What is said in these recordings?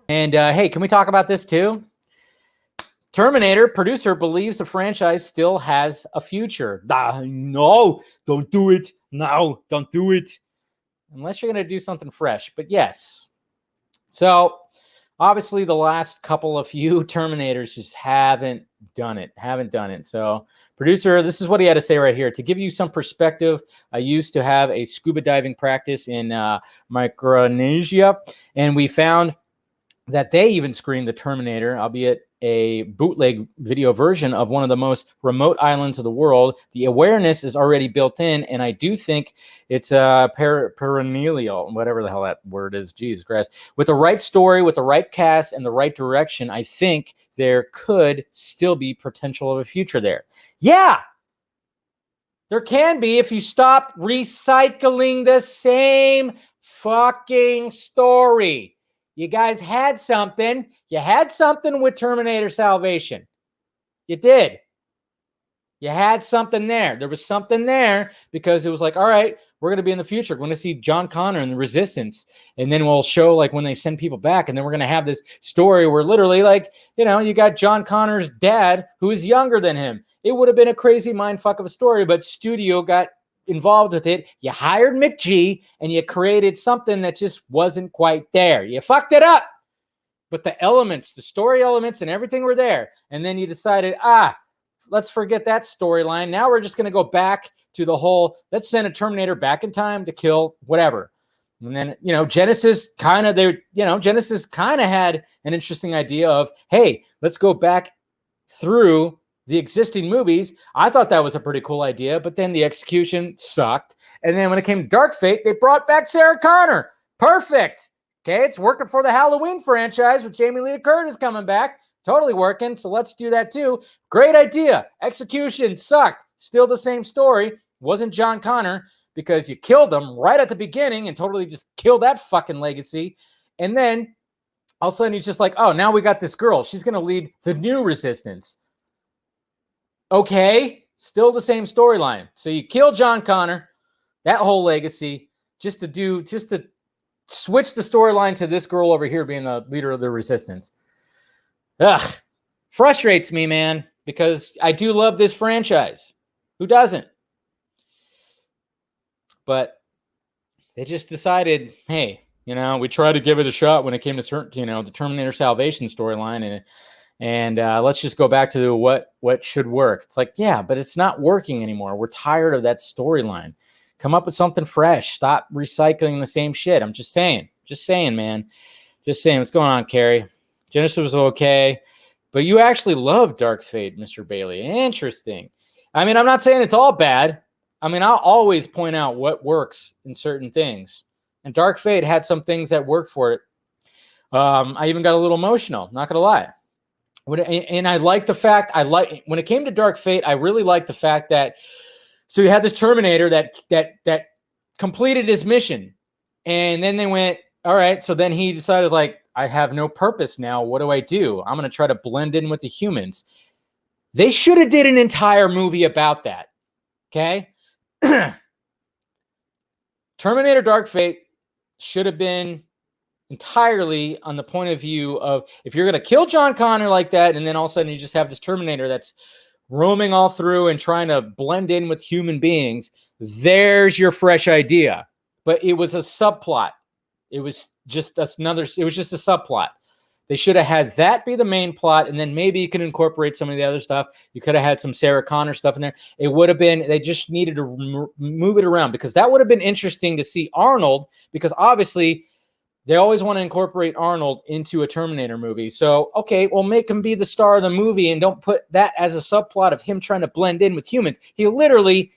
And hey, can we talk about this too? Terminator producer believes the franchise still has a future. No, don't do it. No, don't do it. Unless you're going to do something fresh. But yes. So obviously the last couple of few Terminators just haven't done it. So producer, this is what he had to say right here. To give you some perspective, I used to have a scuba diving practice in Micronesia, and we found that they even screened the Terminator, albeit a bootleg video version of one of the most remote islands of the world. The awareness is already built in, and I do think it's perennial, whatever the hell that word is. Jesus Christ. With the right story, with the right cast, and the right direction, I think there could still be potential of a future there. Yeah, there can be if you stop recycling the same fucking story. You guys had something. You had something with Terminator Salvation. You did. You had something there. There was something there because it was like, all right, we're going to be in the future. We're going to see John Connor and the Resistance. And then we'll show like when they send people back. And then we're going to have this story where literally like, you got John Connor's dad who is younger than him. It would have been a crazy mindfuck of a story, but studio got involved with it. You hired McG and you created something that just wasn't quite there. You fucked it up. But the elements, the story elements and everything were there. And then you decided, let's forget that storyline. Now we're just going to go back to the whole, let's send a Terminator back in time to kill whatever. And then, Genesis kind of had an interesting idea of, hey, let's go back through the existing movies. I thought that was a pretty cool idea, but then the execution sucked. And then when it came to Dark Fate, they brought back Sarah Connor. Perfect. Okay, it's working for the Halloween franchise with Jamie Lee Curtis coming back. Totally working, so let's do that too. Great idea. Execution sucked. Still the same story. Wasn't John Connor because you killed him right at the beginning and totally just killed that fucking legacy. And then all of a sudden he's just like, oh, now we got this girl. She's going to lead the new Resistance. Okay, still the same storyline. So you kill John Connor, that whole legacy, just to switch the storyline to this girl over here being the leader of the Resistance. Ugh, frustrates me, man, because I do love this franchise. Who doesn't? But they just decided, hey, we tried to give it a shot when it came to the Terminator Salvation storyline, and let's just go back to what should work. It's like, yeah, but it's not working anymore. We're tired of that storyline. Come up with something fresh. Stop recycling the same shit. I'm just saying, man. Just saying. What's going on, Carrie? Genesis was okay, but you actually love Dark Fate, Mr. Bailey. Interesting. I mean, I'm not saying it's all bad. I mean, I'll always point out what works in certain things. And Dark Fate had some things that worked for it. I even got a little emotional, not going to lie. And I like the fact, when it came to Dark Fate, I really liked the fact that, so you had this Terminator that completed his mission. And then they went, all right, so then he decided, like, I have no purpose now. What do I do? I'm going to try to blend in with the humans. They should have did an entire movie about that. Okay? Terminator Dark Fate should have been entirely on the point of view of if you're going to kill John Connor like that, and then all of a sudden you just have this Terminator that's roaming all through and trying to blend in with human beings, there's your fresh idea. But it was a subplot. It was just a subplot. They should have had that be the main plot, and then maybe you can incorporate some of the other stuff. You could have had some Sarah Connor stuff in there. It would have been, they just needed to move it around, because that would have been interesting to see Arnold, because obviously they always want to incorporate Arnold into a Terminator movie. So, okay, well, make him be the star of the movie and don't put that as a subplot of him trying to blend in with humans. He literally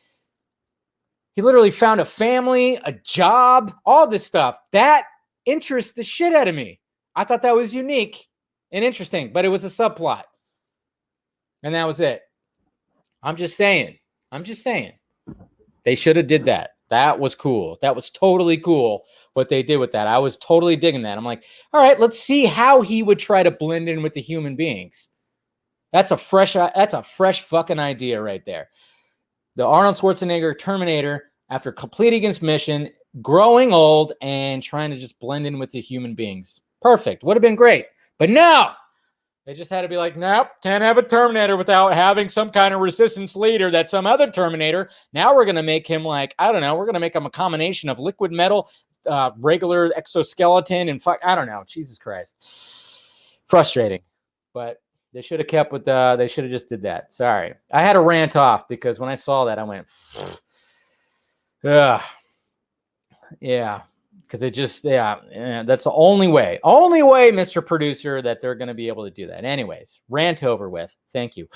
found a family, a job, all this stuff. That interests the shit out of me. I thought that was unique and interesting, but it was a subplot. And that was it. I'm just saying. They should have did that. That was cool. That was totally cool what they did with that. I was totally digging that. I'm like, all right, let's see how he would try to blend in with the human beings. That's a fresh fucking idea right there. The Arnold Schwarzenegger Terminator, after completing his mission, growing old and trying to just blend in with the human beings. Perfect. Would have been great. But no, they just had to be like, nope, can't have a Terminator without having some kind of resistance leader that's some other Terminator. Now we're going to make him like, I don't know, we're going to make him a combination of liquid metal, regular exoskeleton, and I don't know. Jesus Christ. Frustrating. But they should have kept with they should have just did that. Sorry. I had to rant off because when I saw that, I went, yeah. Because it just, that's the only way, Mr. Producer, that they're going to be able to do that. Anyways, rant over with. Thank you.